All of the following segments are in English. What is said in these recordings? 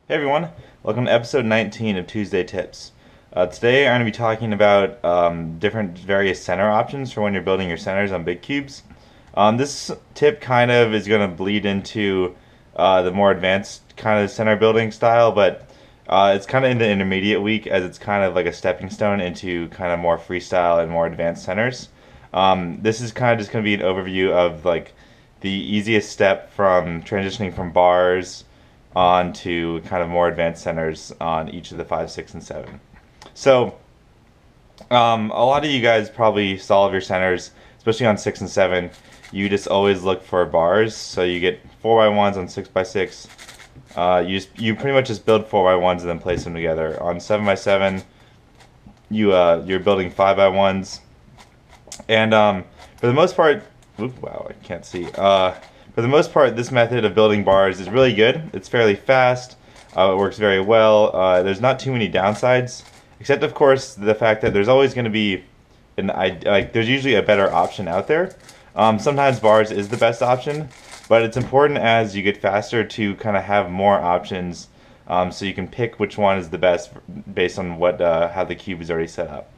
Hey everyone, welcome to episode 19 of Tuesday Tips. Today I'm going to be talking about different various center options for when you're building your centers on big cubes. This tip kind of is going to bleed into the more advanced kind of center building style, but it's kind of in the intermediate week as it's kind of like a stepping stone into kind of more freestyle and more advanced centers. This is kind of just going to be an overview of like the easiest step from transitioning from bars on to kind of more advanced centers on each of the 5, 6, and 7. So a lot of you guys probably solve your centers, especially on 6 and 7. You just always look for bars, so you get 4x1s on 6x6. You pretty much just build 4x1s and then place them together. On 7x7, you're building 5x1s, and for the most part, wow, I can't see. For the most part, this method of building bars is really good. It's fairly fast. It works very well. There's not too many downsides, except of course the fact that there's always going to be there's usually a better option out there. Sometimes bars is the best option, but it's important as you get faster to kind of have more options, so you can pick which one is the best based on what how the cube is already set up.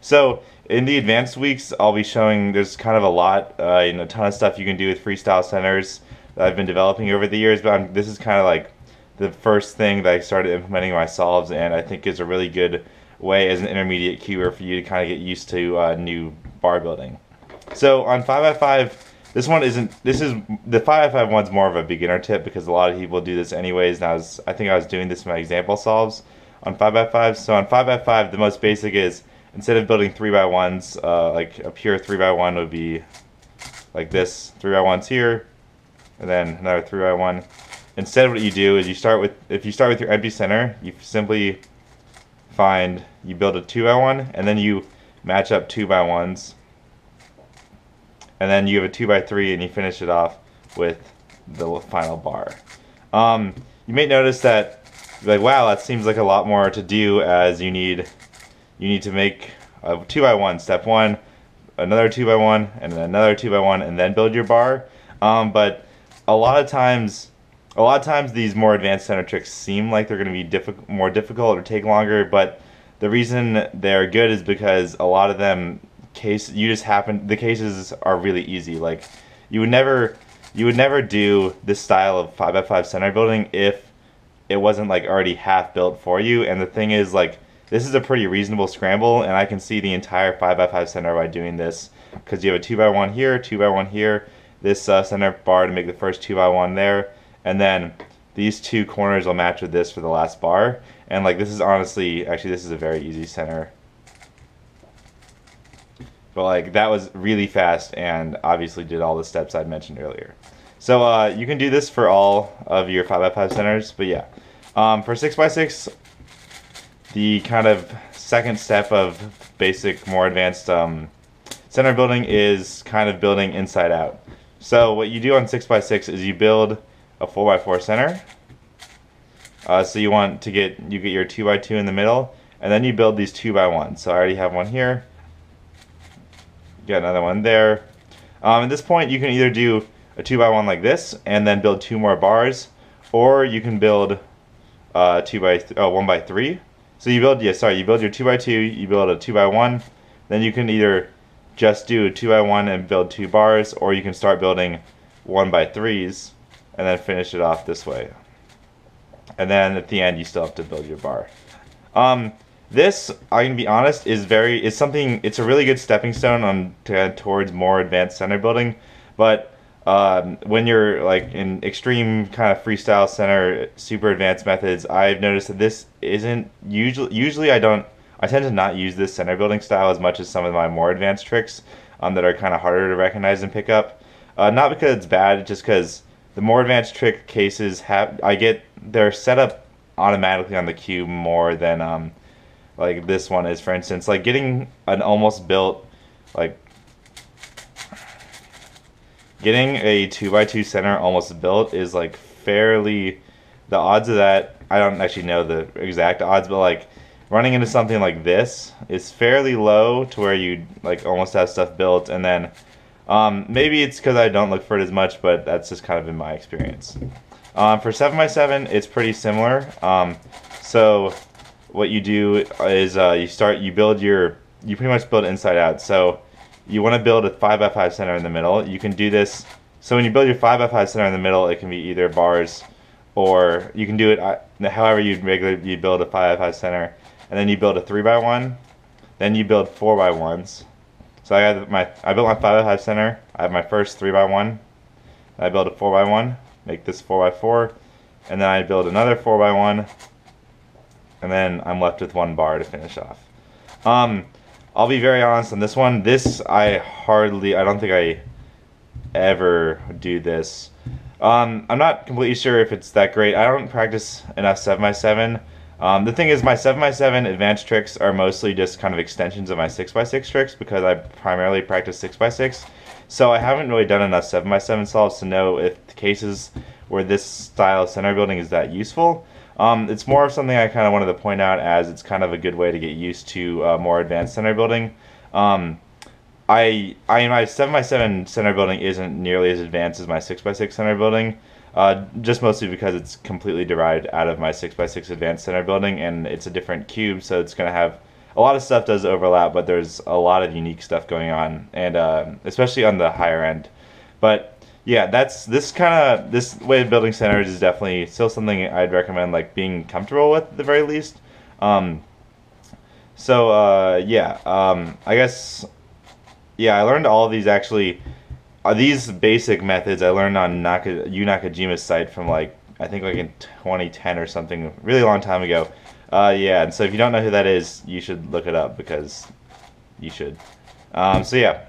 So in the advanced weeks, I'll be showing there's kind of a lot, a ton of stuff you can do with freestyle centers that I've been developing over the years, but this is kind of like the first thing that I started implementing in my solves, and I think is a really good way as an intermediate cuber for you to kind of get used to new bar building. So on 5x5, this is the 5x5 one's more of a beginner tip because a lot of people do this anyways, and I think I was doing this in my example solves on 5x5. So on 5x5, the most basic is, instead of building 3x1s, like a pure 3x1 would be like this, 3x1s here, and then another 3x1. Instead, what you do is if you start with your empty center, you simply you build a 2x1, and then you match up 2x1s, and then you have a 2x3, and you finish it off with the final bar. You may notice that, like, wow, that seems like a lot more to do, as you need to make a 2x1, step 1, another 2x1, and then another 2x1, and then build your bar. But a lot of times these more advanced center tricks seem like they're going to be more difficult or take longer, but the reason they're good is because a lot of them the cases are really easy. Like you would never do this style of 5x5 center building if it wasn't like already half built for you. And the thing is, like, this is a pretty reasonable scramble, and I can see the entire 5x5 center by doing this, because you have a 2x1 here, 2x1 here, this center bar to make the first 2x1 there, and then these two corners will match with this for the last bar. And like, this is actually this is a very easy center. But like, that was really fast and obviously did all the steps I mentioned earlier. So you can do this for all of your 5x5 centers, but yeah. For 6x6, the kind of second step of basic, more advanced center building is kind of building inside out. So what you do on 6x6 is you build a 4x4 center. So you get your 2x2 in the middle, and then you build these 2x1s. So I already have one here. Got another one there. At this point, you can either do a 2x1 like this and then build 2 more bars, or you can build 1x3. So you build your 2x2, you build a 2x1, then you can either just do a 2x1 and build 2 bars, or you can start building 1x3s and then finish it off this way. And then at the end, you still have to build your bar. This, I'm gonna be honest, it's a really good stepping stone towards more advanced center building, but when you're like in extreme kind of freestyle center, super advanced methods, I've noticed that this isn't usually I tend to not use this center building style as much as some of my more advanced tricks that are kind of harder to recognize and pick up. Not because it's bad, just because the more advanced trick cases they're set up automatically on the cube more than like this one is, for instance. Like getting an almost built, like getting a 2x2 center almost built is like the odds of that, I don't actually know the exact odds, but like running into something like this is fairly low to where you like almost have stuff built, and then maybe it's because I don't look for it as much, but that's just kind of been my experience. For 7x7, it's pretty similar. So what you do is you pretty much build inside out. So you want to build a 5x5 center in the middle. You can do this. So when you build your 5x5 center in the middle, it can be either bars, or you can do it however you'd build a 5x5 center, and then you build a 3x1, then you build 4x1s. So I built my 5x5 center. I have my first 3x1. I build a 4x1, make this 4x4, and then I build another 4x1, and then I'm left with one bar to finish off. I'll be very honest on this one. I don't think I ever do this. I'm not completely sure if it's that great. I don't practice enough 7x7. The thing is, my 7x7 advanced tricks are mostly just kind of extensions of my 6x6 tricks because I primarily practice 6x6. So I haven't really done enough 7x7 solves to know if the cases where this style of center building is that useful. It's more of something I kind of wanted to point out, as it's kind of a good way to get used to more advanced center building. My 7x7 center building isn't nearly as advanced as my 6x6 center building, just mostly because it's completely derived out of my 6x6 advanced center building, and it's a different cube, so it's going to have a lot of stuff does overlap, but there's a lot of unique stuff going on, and especially on the higher end. But yeah, this way of building centers is definitely still something I'd recommend, like, being comfortable with at the very least. I guess, yeah, I learned all of these actually. These basic methods I learned on Yu Nakajima's site from, like, I think like in 2010 or something, really long time ago. Yeah, and so if you don't know who that is, you should look it up, because you should. So yeah.